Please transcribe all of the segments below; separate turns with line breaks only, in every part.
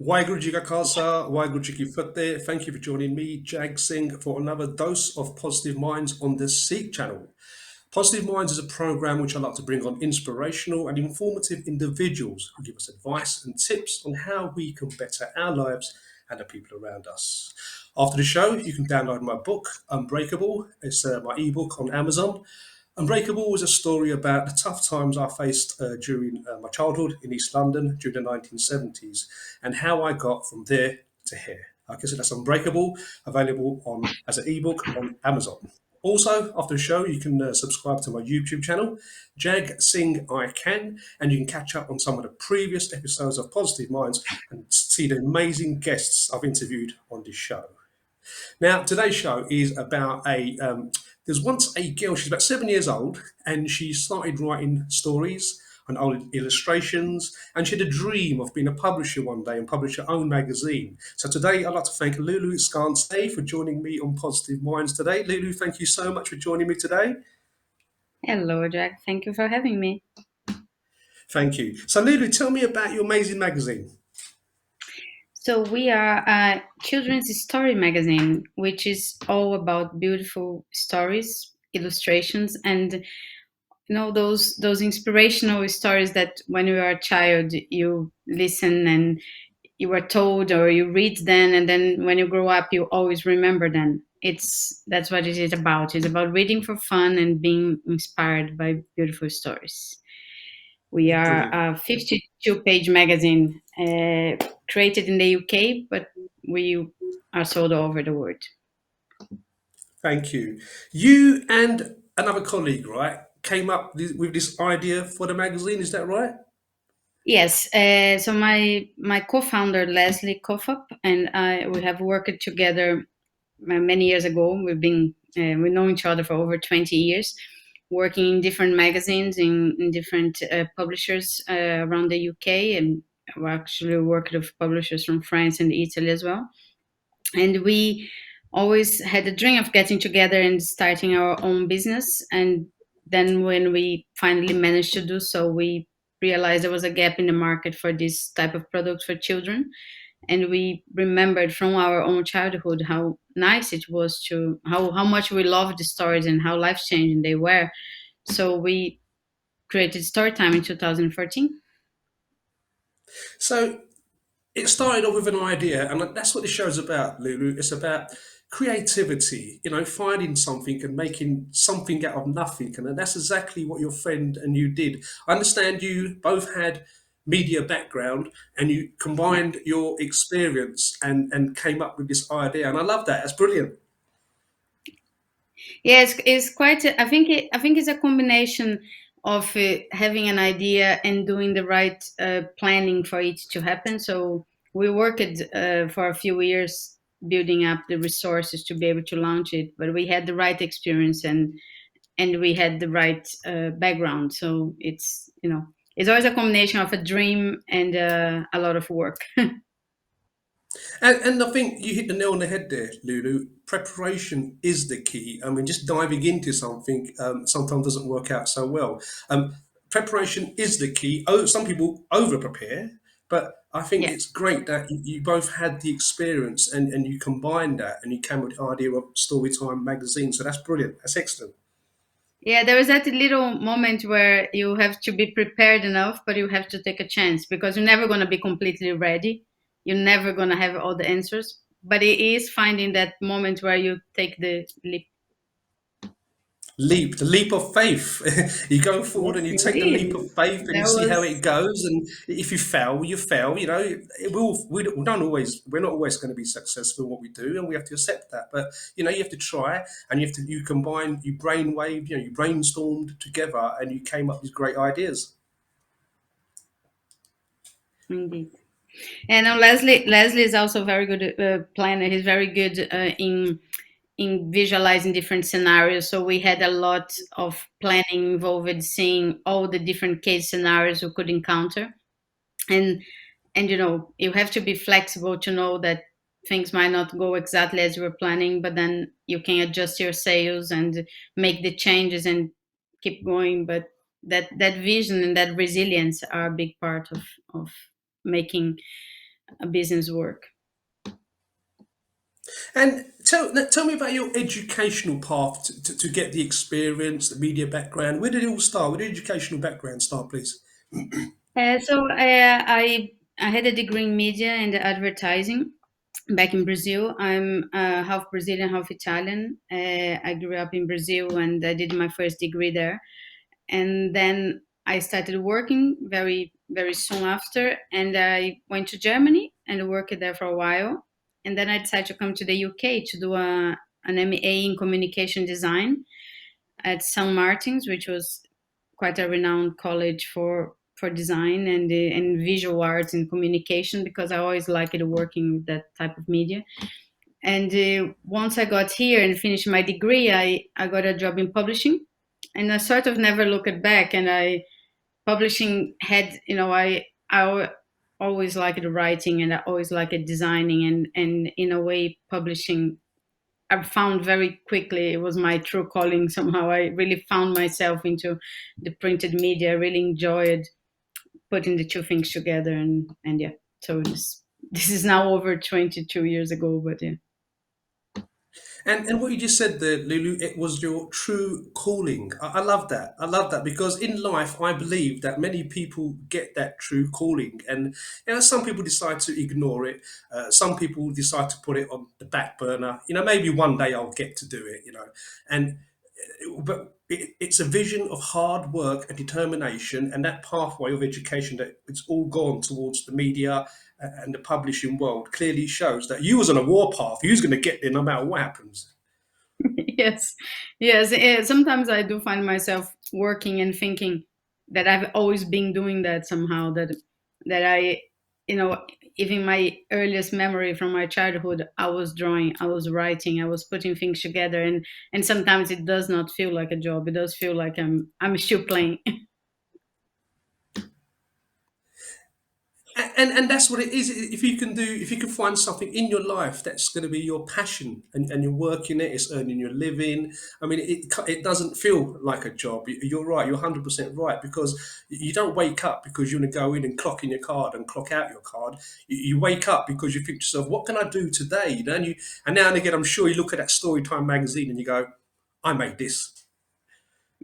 Waheguru Ji Ka Khalsa, Waheguru Ji Ki Fateh. Thank you for joining me, Jag Singh, for another dose of Positive Minds on the SIKH Channel. Positive Minds is a program which I like to bring on inspirational and informative individuals who give us advice and tips on how we can better our lives and the people around us. After the show, you can download my book, Unbreakable. It's my ebook on Amazon. Unbreakable was a story about the tough times I faced during my childhood in East London during the 1970s and how I got from there to here. Like I said, that's Unbreakable, available on as an ebook on Amazon. Also, after the show, you can subscribe to my YouTube channel, Jag Sing I Can, and you can catch up on some of the previous episodes of Positive Minds and see the amazing guests I've interviewed on this show. Now, today's show is about there's once a girl, she's about 7 years old, and she started writing stories and old illustrations, and she had a dream of being a publisher one day and publish her own magazine. So today, I'd like to thank Lulu Skantze for joining me on Positive Minds today. Lulu, thank you so much for joining me today.
Hello, Jack. Thank you for having me.
Thank you. So, Lulu, tell me about your amazing magazine.
So we are a children's story magazine, which is all about beautiful stories, illustrations, and those inspirational stories that when you are a child you listen and you were told or you read them, and then when you grow up you always remember them. That's what it is about. It's about reading for fun and being inspired by beautiful stories. We are
Brilliant.
a 52-page magazine created in the UK, but we are sold all over the world.
Thank you. You and another colleague, right, came up with this idea for the magazine. Is that right?
Yes, so my co-founder Leslie Kofop and I, we have worked together many years ago. We know each other for over 20 years, working in different magazines in different publishers around the UK, and we actually worked with publishers from France and Italy as well. And we always had a dream of getting together and starting our own business. And then when we finally managed to do so, we realized there was a gap in the market for this type of product for children. And we remembered from our own childhood how nice it was to how much we loved the stories and how life changing they were. So we created Storytime in 2014.
So it started off with an idea, and that's what the show's about, Lulu. It's about creativity, finding something and making something out of nothing. And that's exactly what your friend and you did. I understand you both had media background and you
Yeah.
combined your experience and came up with this idea. And I love that. That's brilliant.
Yeah, it's quite. I think it's a combination of having an idea and doing the right planning for it to happen. So we worked for a few years building up the resources to be able to launch it, but we had the right experience and we had the right background. So it's always a combination of a dream and a lot of work.
And I think you hit the nail on the head there, Lulu. Preparation is the key. I mean, just diving into something sometimes doesn't work out so well. Preparation is the key. Oh, some people over prepare, but I think
Yeah.
it's great that you both had the experience and you combined that and you came with the idea of Storytime Magazine. So that's brilliant. That's excellent.
Yeah, there is that little moment where you have to be prepared enough, but you have to take a chance because you're never going to be completely ready. You're never going to have all the answers, but it is finding that moment where you take the leap.
The leap of faith. You go forward
Yes,
and you take the leap of
indeed.
faith and you
That
see how
was
it goes. And if you fail, you fail. We don't always, we're not always going to be successful in what we do, and we have to accept that. But you have to try, and you combine, you brainwave, you brainstormed together, and you came up with great ideas.
indeed. And Leslie is also very good planner. He's very good in visualizing different scenarios. So we had a lot of planning involved, seeing all the different case scenarios we could encounter, and you have to be flexible to know that things might not go exactly as you were planning, but then you can adjust your sails and make the changes and keep going. But that vision and that resilience are a big part of making a business work.
And tell me about your educational path to get the experience, the media background. Where did it all start? Where did the educational background start, please?
I had a degree in media and advertising back in Brazil. I'm half Brazilian, half Italian. I grew up in Brazil and I did my first degree there. And then I started working very soon after, and I went to Germany and worked there for a while. And then I decided to come to the UK to do an MA in communication design at St. Martin's, which was quite a renowned college for design and visual arts and communication, because I always liked working with that type of media. And once I got here and finished my degree, I got a job in publishing, and I sort of never looked back. And I publishing had, always liked writing, and I always liked designing, and in a way, publishing, I found very quickly it was my true calling. Somehow, I really found myself into the printed media. I really enjoyed putting the two things together, and yeah. So this is now over 22 years ago, but yeah.
And what you just said there, Lulu, it was your true calling. I love that. I love that because in life, I believe that many people get that true calling, and some people decide to ignore it. Some people decide to put it on the back burner. Maybe one day I'll get to do it. And but it's a vision of hard work and determination, and that pathway of education that it's all gone towards the media and the publishing world clearly shows that you was on a war path. You was going to get there no matter what happens.
Yes, yes. Sometimes I do find myself working and thinking that I've always been doing that somehow. That I, you know, even my earliest memory from my childhood, I was drawing, I was writing, I was putting things together, and sometimes it does not feel like a job. It does feel like I'm still playing.
And that's what it is. If you can find something in your life that's going to be your passion, and you're working it, it's earning your living. I mean, it doesn't feel like a job. You're right. You're 100% right, because you don't wake up because you're going to go in and clock in your card and clock out your card. You wake up because you think to yourself, what can I do today? And now and again, I'm sure you look at that Storytime magazine and you go, I made this.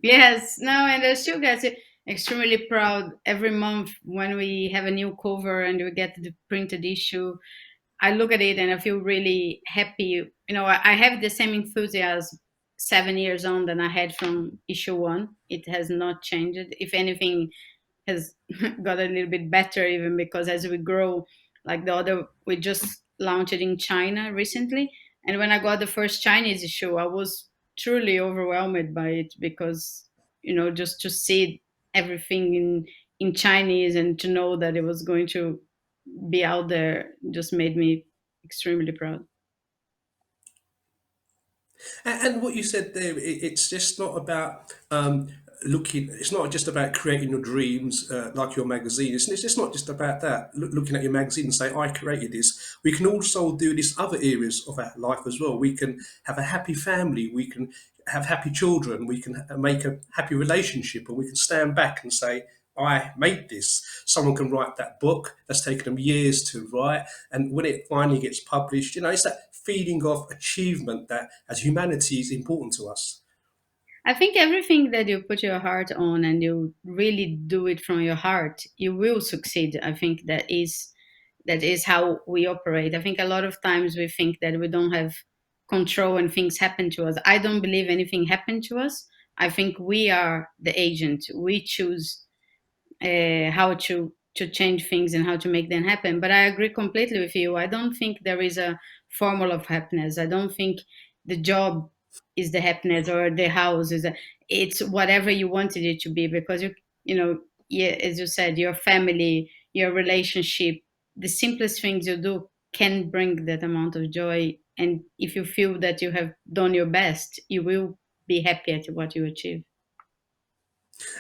Yes, no, and I still get extremely proud every month when we have a new cover and we get the printed issue. I look at it and I feel really happy. I have the same enthusiasm 7 years on than I had from issue one. It has not changed. If anything, has got a little bit better, even because as we grow, like we just launched it in China recently. And when I got the first Chinese issue, I was truly overwhelmed by it, because, just to see everything in Chinese and to know that it was going to be out there just made me extremely proud.
And what you said there, it's just not about looking. It's not just about creating your dreams, like your magazine. It's just not just about that. Looking at your magazine and say, "I created this." We can also do this other areas of our life as well. We can have a happy family. We can have happy children. We can make a happy relationship, and we can stand back and say, I made this. Someone can write that book that's taken them years to write, and when it finally gets published, it's that feeling of achievement that, as humanity, is important to us.
I think everything that you put your heart on and you really do it from your heart, you will succeed. I think that is how we operate. I think a lot of times we think that we don't have control and things happen to us. I don't believe anything happened to us. I think we are the agent. We choose how to change things and how to make them happen. But I agree completely with you. I don't think there is a formula of happiness. I don't think the job is the happiness, or the house is. It's whatever you wanted it to be, because yeah, as you said, your family, your relationship, the simplest things you do can bring that amount of joy. And if you feel that you have done your best, you will be happy at what you achieve.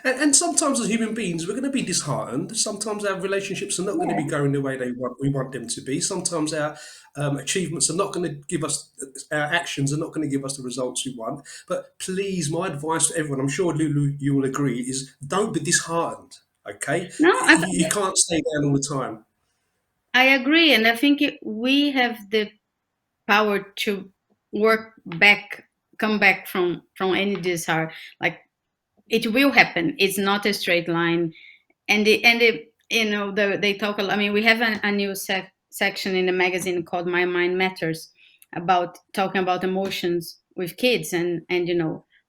And sometimes, as human beings, we're going to be disheartened. Sometimes our relationships are not going to be
Yeah.
going the way we want them to be. Sometimes our achievements are not going to give us, our actions are not going to give us the results we want. But please, my advice to everyone, I'm sure Lulu, you will agree, is don't be disheartened. Okay,
No,
you can't stay down all the time.
I agree, and I think we have the power to work back, come back from any desire. Like it will happen. It's not a straight line, and they talk a lot. I mean, we have a new section in the magazine called My Mind Matters, about talking about emotions with kids, and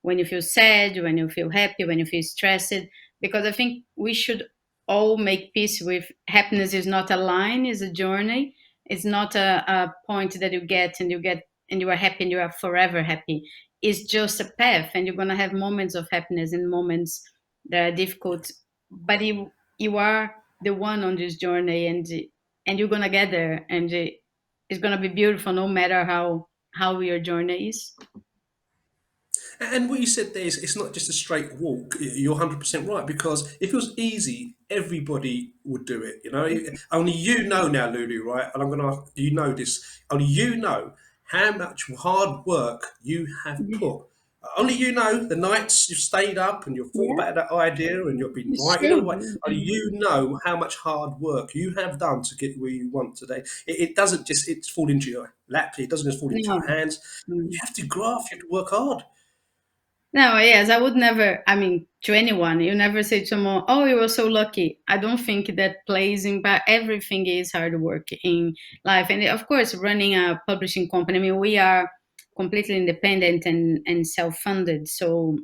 when you feel sad, when you feel happy, when you feel stressed, because I think we should all make peace with happiness is not a line, is a journey. It's not a point that you get and you are happy and you are forever happy. It's just a path, and you're going to have moments of happiness and moments that are difficult, but you are the one on this journey, and you're gonna get there, and it's gonna be beautiful no matter how your journey is.
And what you said there is it's not just a straight walk. You're 100% right, because if it was easy, everybody would do it. Only you know now, Lulu, right? And I'm going to, you know this. Only you know how much hard work you have
Yeah,
put. Only you know the nights you've stayed up and you've thought
yeah,
about that idea and you've been
it's
writing it away.
true.
Only you know how much hard work you have done to get where you want today. It doesn't just it's fall into your lap. It doesn't just fall into
No.
your hands. You
Mm.
have to graft. You have to work hard.
No, yes, I would never, I mean, to anyone, you never say to someone, oh, you were so lucky. I don't think that plays in, but everything is hard work in life. And of course, running a publishing company, I mean, we are completely independent and self-funded. So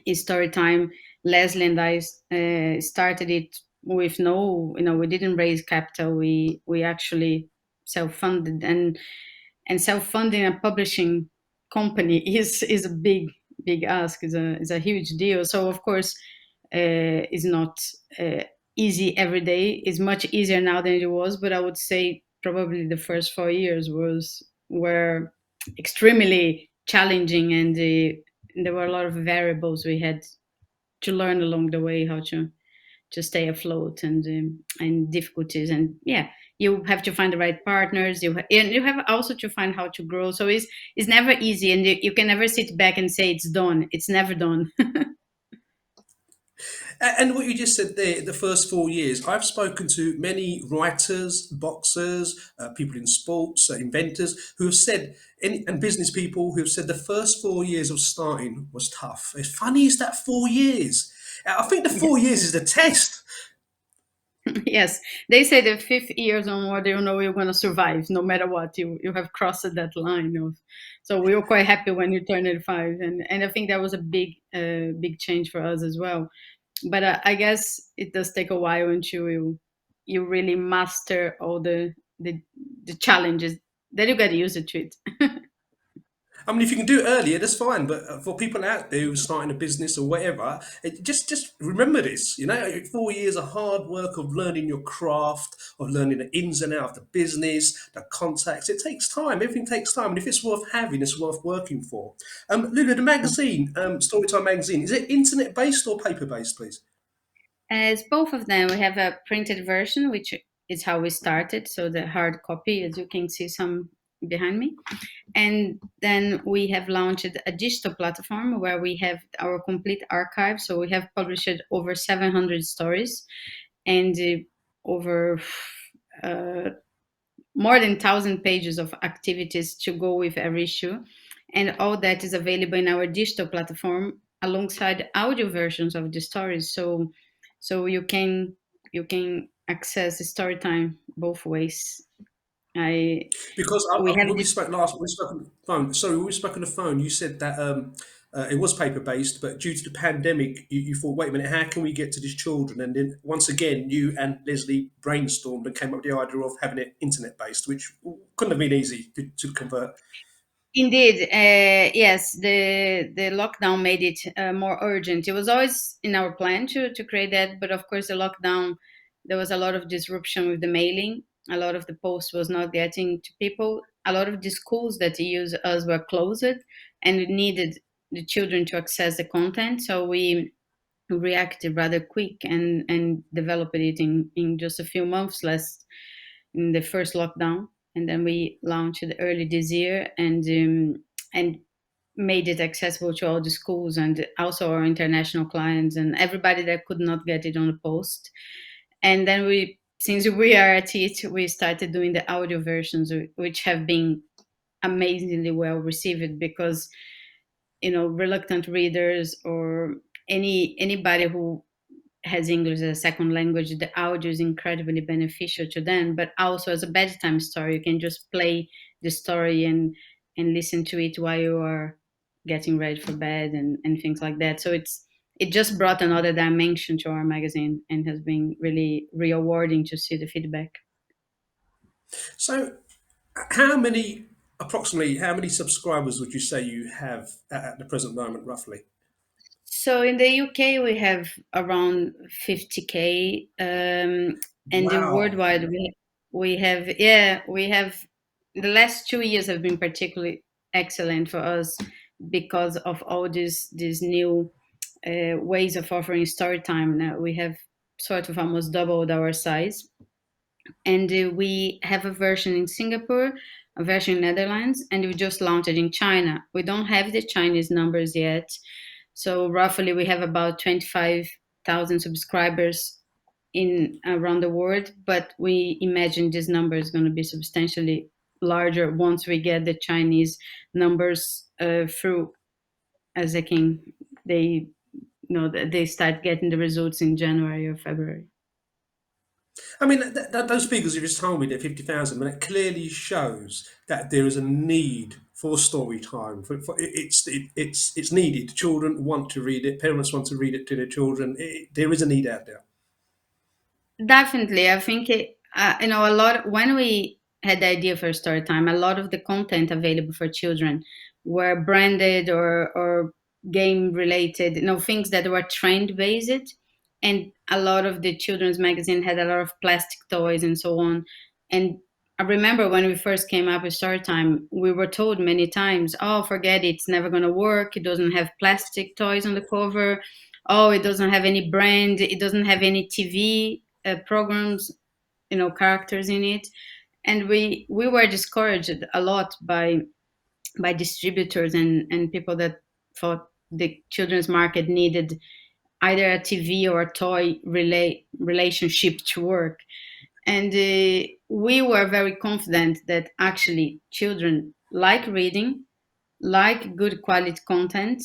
Storytime, Leslie and I started it with no, we didn't raise capital. We actually self-funded, and self-funding a publishing company is a big ask. Is a huge deal. So of course, it's not uh, easy every day. It's much easier now than it was, but I would say probably the first 4 years were extremely challenging, and there were a lot of variables we had to learn along the way, how to stay afloat, and difficulties, and yeah, you have to find the right partners, and you have also to find how to grow. So it's never easy, and you can never sit back and say it's done. It's never done.
And what you just said there, the first 4 years, I've spoken to many writers, boxers, people in sports, inventors who have said, and business people who have said the first 4 years of starting was tough. As funny as that 4 years. I think the
Yes.
4 years is the test.
Yes, they say the fifth years onward, you're going to survive no matter what. You have crossed that line of. So we were quite happy when you turned it five, and I think that was a big change for us as well. But I guess it does take a while until you really master all the, the challenges. Then you get used to it.
I mean, if you can do it earlier, that's fine. But for people out there who are starting a business or whatever, just remember this. 4 years of hard work of learning your craft, of learning the ins and outs of the business, the contacts. It takes time. Everything takes time, and if it's worth having, it's worth working for. Lulu, the magazine, Storytime Magazine, is it internet based or paper based, please?
As both of them, we have a printed version, which is how we started. So the hard copy, as you can see some behind me. And then we have launched a digital platform where we have our complete archive. So we have published over 700 stories, and over uh, more than 1,000 pages of activities to go with every issue. And all that is available in our digital platform alongside audio versions of the stories. So you can access the story time both ways. I
Because
We have
when we
this.
spoke last, when we spoke on the phone. Sorry, when we spoke on the phone, you said that it was paper based, but due to the pandemic, you thought, wait a minute, how can we get to these children? And then once again, you and Leslie brainstormed and came up with the idea of having it internet based, which couldn't have been easy to convert.
Indeed, yes, the lockdown made it more urgent. It was always in our plan to create that, but of course, the lockdown, there was a lot of disruption with the mailing. A lot of the post was not getting to people. A lot of the schools that use us were closed, and we needed the children to access the content. So we reacted rather quick and developed it in just a few months, less in the first lockdown, and then we launched it early this year, and made it accessible to all the schools and also our international clients and everybody that could not get it on the post. And then we since we are at it, we started doing the audio versions, which have been amazingly well received, because reluctant readers, or anybody who has English as a second language, the audio is incredibly beneficial to them. But also as a bedtime story, you can just play the story and listen to it while you are getting ready for bed, and things like that. So it just brought another dimension to our magazine, and has been really rewarding to see the feedback.
So, how many, approximately, how many subscribers would you say you have at the present moment, roughly?
So in the UK we have around 50K, and the
Wow.
worldwide we have, yeah, we have, the last 2 years have been particularly excellent for us, because of all these new ways of offering story time. Now we have sort of almost doubled our size, and we have a version in Singapore, a version in Netherlands, and we just launched it in China. We don't have the Chinese numbers yet, so roughly we have about 25,000 subscribers in around the world, but we imagine this number is going to be substantially larger once we get the Chinese numbers through, as they can, they they start getting the results in January or February.
I mean, those figures you just told me, that 50,000, but it clearly shows that there is a need for story time. It's needed. Children want to read it. Parents want to read it to their children. There is a need out there.
Definitely, I think a lot, when we had the idea for story time, a lot of the content available for children were branded or game related, things that were trend based, and a lot of the children's magazine had a lot of plastic toys and so on. And I remember when we first came up with story time, we were told many times, "Oh, forget it, it's never gonna work. It doesn't have plastic toys on the cover. Oh, it doesn't have any brand. It doesn't have any TV programs, characters in it." And we were discouraged a lot by distributors and people that thought the children's market needed either a TV or a toy relationship to work. And we were very confident that actually children like reading, like good quality content,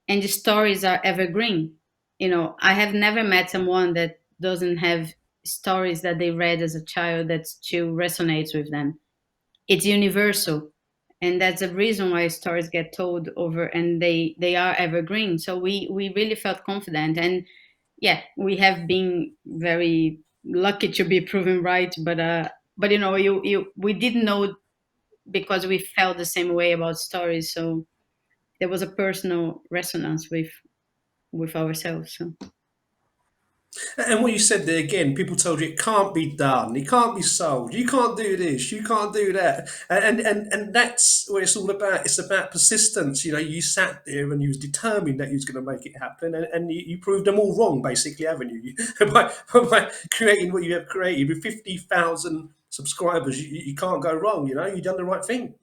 and the stories are evergreen. I have never met someone that doesn't have stories that they read as a child that still resonates with them. It's universal, and that's the reason why stories get told over, and they are evergreen. So we really felt confident, and yeah, we have been very lucky to be proven right. But you we didn't know, because we felt the same way about stories. So there was a personal resonance with ourselves. So.
And what you said there again, people told you it can't be done, it can't be sold, you can't do this, you can't do that, and that's what it's all about. It's about persistence. You sat there and you was determined that you was going to make it happen, and you proved them all wrong, basically, haven't you? By creating what you have created with 50,000 subscribers, you can't go wrong. You've done the right thing.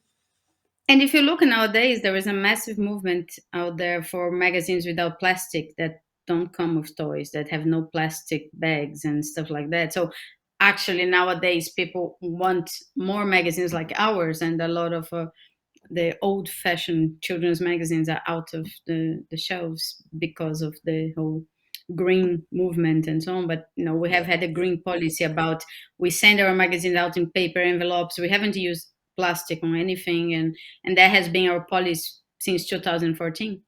And if you look nowadays, there is a massive movement out there for magazines without plastic, that don't come with toys, that have no plastic bags and stuff like that. So actually nowadays people want more magazines like ours, and a lot of the old-fashioned children's magazines are out of the shelves because of the whole green movement and so on. But we have
Yeah,
had a
yeah.
green policy about, we send our magazines out in paper envelopes. We haven't used plastic on anything, and that has been our policy since 2014.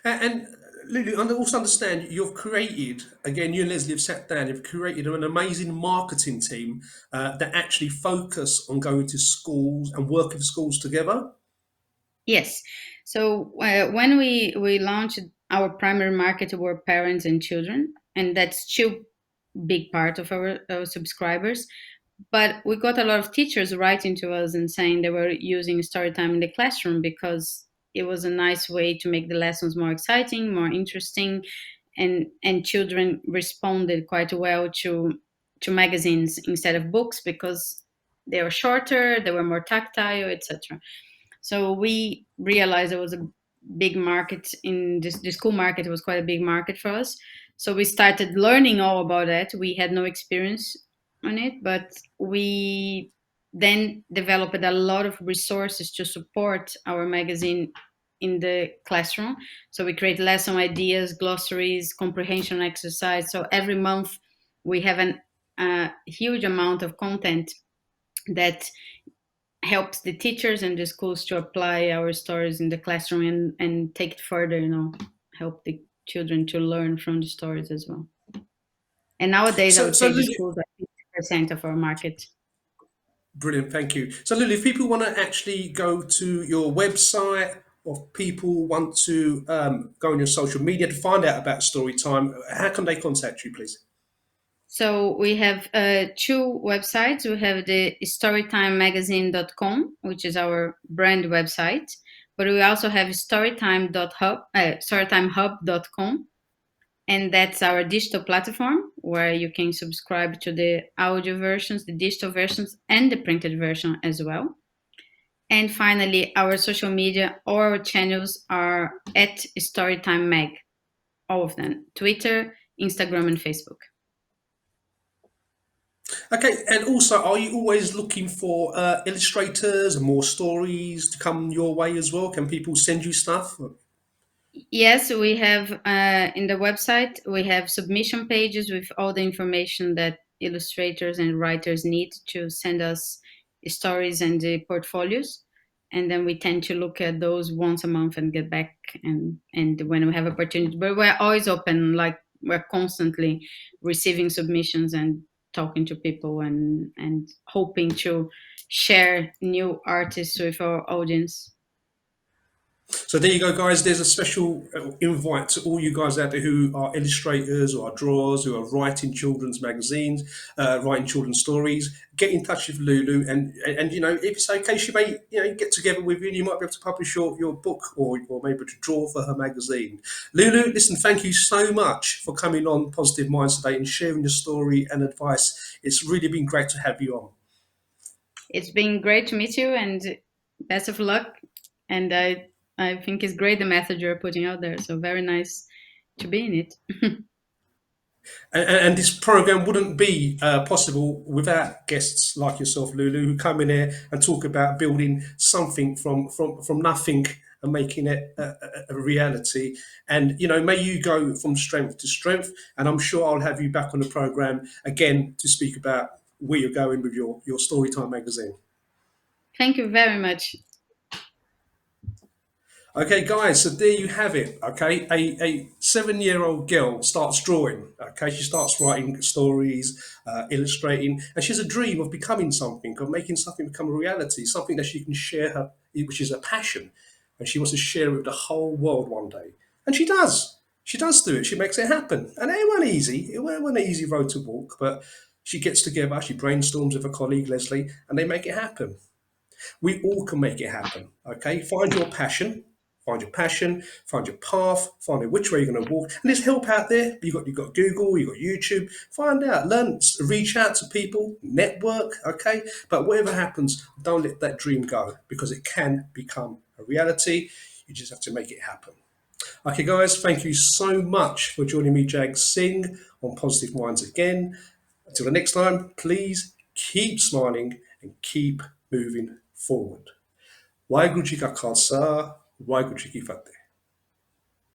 And Lulu, and also understand you've created, again, you and Leslie have sat down, you've created an amazing marketing team that actually focus on going to schools and working with schools together.
Yes. So when we launched, our primary market were parents and children, and that's still big part of our subscribers. But we got a lot of teachers writing to us and saying they were using story time in the classroom, because it was a nice way to make the lessons more exciting, more interesting, and children responded quite well to magazines instead of books, because they were shorter, they were more tactile, etc. So we realized there was a big market in this. The school market was quite a big market for us. So we started learning all about that. We had no experience on it, but we then developed a lot of resources to support our magazine in the classroom. So we create lesson ideas, glossaries, comprehension exercise. So every month we have a huge amount of content that helps the teachers and the schools to apply our stories in the classroom and take it further, help the children to learn from the stories as well. And nowadays, I
So,
would
so
say the
Lily,
schools are 50% of our market.
brilliant, thank you. So, Lily, if people want to actually go to your website, or if people want to go on your social media to find out about Storytime, how can they contact you, please?
So we have two websites. We have the storytimemagazine.com, which is our brand website, but we also have storytimehub.com, and that's our digital platform where you can subscribe to the audio versions, the digital versions, and the printed version as well. And finally, our social media or our channels are at Storytime Mag, all of them: Twitter, Instagram, and Facebook.
Okay, and also, are you always looking for illustrators and more stories to come your way as well? Can people send you stuff?
Yes, we have in the website, we have submission pages with all the information that illustrators and writers need to send us stories and the portfolios. And then we tend to look at those once a month and get back and when we have opportunity. But we're always open, like we're constantly receiving submissions and talking to people and hoping to share new artists with our audience.
So there you go, guys. There's a special invite to all you guys out there who are illustrators or are drawers who are writing children's magazines, writing children's stories. Get in touch with Lulu, and if it's okay, she may get together with you. And you might be able to publish your book or maybe to draw for her magazine. Lulu, listen, thank you so much for coming on Positive Minds today and sharing your story and advice. It's really been great to have you on.
It's been great to meet you and best of luck. And I think it's great the message you're putting out there. So very nice to be in it.
And this program wouldn't be possible without guests like yourself, Lulu, who come in here and talk about building something from nothing and making it a reality. And may you go from strength to strength. And I'm sure I'll have you back on the program again to speak about where you're going with your Storytime magazine.
Thank you very much.
Okay, guys, so there you have it. Okay, a 7-year-old girl starts drawing. Okay, she starts writing stories, illustrating, and she has a dream of becoming something, of making something become a reality, something that she can share her, which is a passion, and she wants to share it with the whole world one day. And she does. She does do it. She makes it happen, and it wasn't easy. It wasn't an easy road to walk, but she gets together. She brainstorms with her colleague Leslie, and they make it happen. We all can make it happen. Okay, find your passion, find your path, find out which way you're going to walk. And there's help out there. You've got Google, you've got YouTube. Find out, learn, reach out to people, network. Okay, but whatever happens, don't let that dream go because it can become a reality. You just have to make it happen. Okay, guys, thank you so much for joining me, Jag Singh, on Positive Minds again. Until the next time, please keep smiling and keep moving forward. Waheguru Ji Ka Khalsa, Waheguru Ji Ki Fateh.